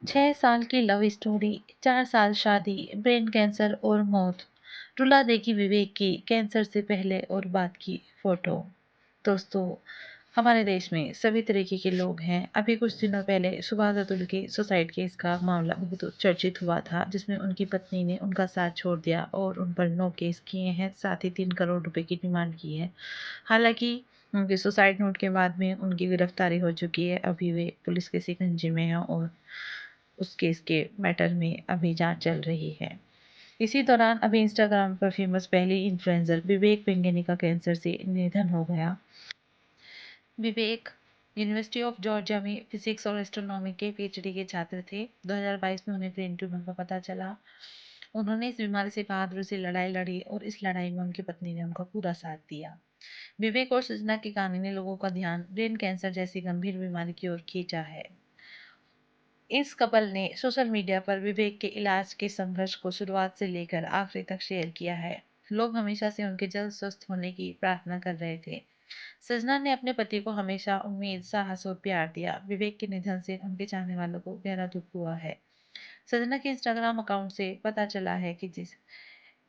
6 साल की love story, 4 साल शादी, ब्रेन कैंसर और मौत। रुला देगी विवेक की कैंसर से पहले और बाद की फोटो। दोस्तों, हमारे देश में सभी तरीके के लोग हैं। अभी कुछ दिनों पहले सुभाष अतुल के सुसाइड केस का मामला बहुत चर्चित हुआ था, जिसमें उनकी पत्नी ने उनका साथ छोड़ दिया और उन पर 9 केस किए हैं, साथ ही 3 करोड़ रुपए की डिमांड की है। हालांकि उनके सुसाइड नोट के बाद में उनकी गिरफ्तारी हो चुकी है। अभी वे पुलिस के शिकंजे में हैं और उस केस के मैटर में अभी जांच चल रही है। इसी दौरान अभी इंस्टाग्राम पर फेमस पहली इन्फ्लुएंसर विवेक वेंगेनी का कैंसर से निधन हो गया। विवेक यूनिवर्सिटी ऑफ जॉर्जिया में फिजिक्स और एस्ट्रोनॉमी के पीएचडी के छात्र थे। 2022 में उन्हें ब्रेन ट्यूमर का पता चला। उन्होंने इस बीमारी से बहादुरी से लड़ाई लड़ी और इस लड़ाई में उनकी पत्नी ने उनका पूरा साथ दिया। विवेक और सृजना की कहानी ने लोगों का ध्यान ब्रेन कैंसर जैसी गंभीर बीमारी की ओर खींचा है। इस कपल ने सोशल मीडिया पर विवेक के इलाज के संघर्ष को शुरुआत से लेकर आखिरी तक शेयर किया है। लोग हमेशा से उनके जल्द स्वस्थ होने की प्रार्थना कर रहे थे। सजना ने अपने पति को हमेशा उम्मीद, साहस और प्यार दिया। विवेक के निधन से उनके चाहने वालों को गहरा दुख हुआ है। सजना के इंस्टाग्राम अकाउंट से पता चला है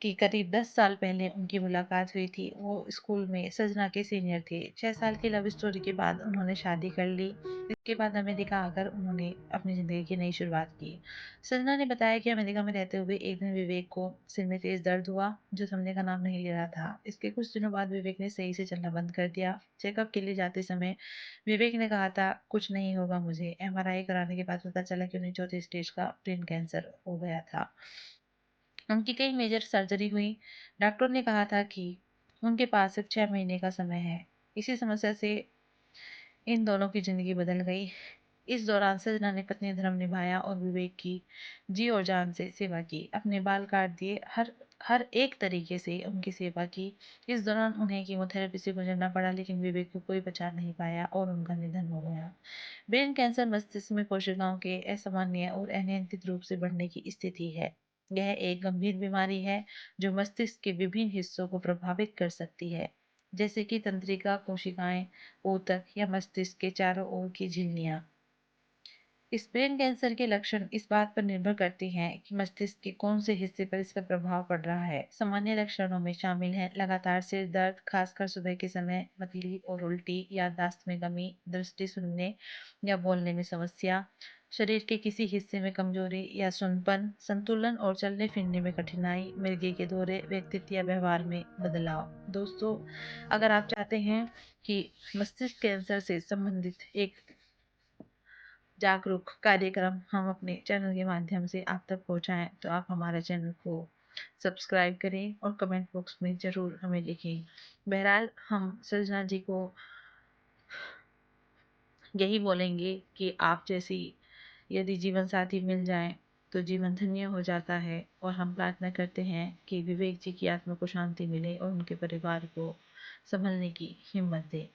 कि करीब 10 साल पहले उनकी मुलाकात हुई थी। वो स्कूल में सजना के सीनियर थे। 6 साल की लव स्टोरी के बाद उन्होंने शादी कर ली। इसके बाद अमेरिका आकर उन्होंने अपनी ज़िंदगी की नई शुरुआत की। सजना ने बताया कि अमेरिका में रहते हुए एक दिन विवेक को सिर में तेज दर्द हुआ, जो थमने का नाम नहीं ले रहा था। इसके कुछ दिनों बाद विवेक ने सही से चलना बंद कर दिया। चेकअप के लिए जाते समय विवेक ने कहा था, कुछ नहीं होगा मुझे। एमआरआई कराने के बाद पता चला कि उन्हें चौथे स्टेज का ब्रेन कैंसर हो गया था। उनकी कई मेजर सर्जरी हुई। डॉक्टर ने कहा था कि उनके पास सिर्फ 6 महीने का समय है। इसी समस्या से इन दोनों की जिंदगी बदल गई। इस दौरान सजना ने पत्नी धर्म निभाया और विवेक की जी और जान से सेवा की। अपने बाल काट दिए, हर हर एक तरीके से उनकी सेवा की। इस दौरान उन्हें कीमोथेरेपी से गुजरना पड़ा, लेकिन विवेक को कोई बचा नहीं पाया और उनका निधन हो गया। ब्रेन कैंसर मस्तिष्क में कोशिकाओं के असामान्य और अनियंत्रित रूप से बढ़ने की स्थिति है। यह एक गंभीर बीमारी है जो मस्तिष्क के विभिन्न हिस्सों को प्रभावित कर सकती है, जैसे कि तंत्रिका कोशिकाएं, ऊतक या मस्तिष्क के चारों ओर की झिल्लियां। इस ब्रेन कैंसर के लक्षण इस बात पर निर्भर करते हैं कि मस्तिष्क के कौन से हिस्से पर इसका प्रभाव पड़ रहा है। सामान्य लक्षणों में शामिल हैं लगातार सिर दर्द, खासकर सुबह के समय, मतली और उल्टी, याददाश्त में कमी, दृष्टि, सुनने या बोलने में समस्या, शरीर के किसी हिस्से में कमजोरी या सुनपन, संतुलन और चलने फिरने में कठिनाई, मिर्गी के दौरे, व्यक्तित्व या व्यवहार में बदलाव। दोस्तों, अगर आप चाहते हैं कि मस्तिष्क कैंसर से संबंधित एक जागरूक कार्यक्रम हम अपने चैनल के माध्यम से आप तक पहुंचाएं, तो आप हमारे चैनल को सब्सक्राइब करें और कमेंट बॉक्स में ज़रूर हमें लिखें। बहरहाल, हम सजना जी को यही बोलेंगे कि आप जैसी यदि जीवन साथी मिल जाए तो जीवन धन्य हो जाता है। और हम प्रार्थना करते हैं कि विवेक जी की आत्मा को शांति मिले और उनके परिवार को संभलने की हिम्मत दे।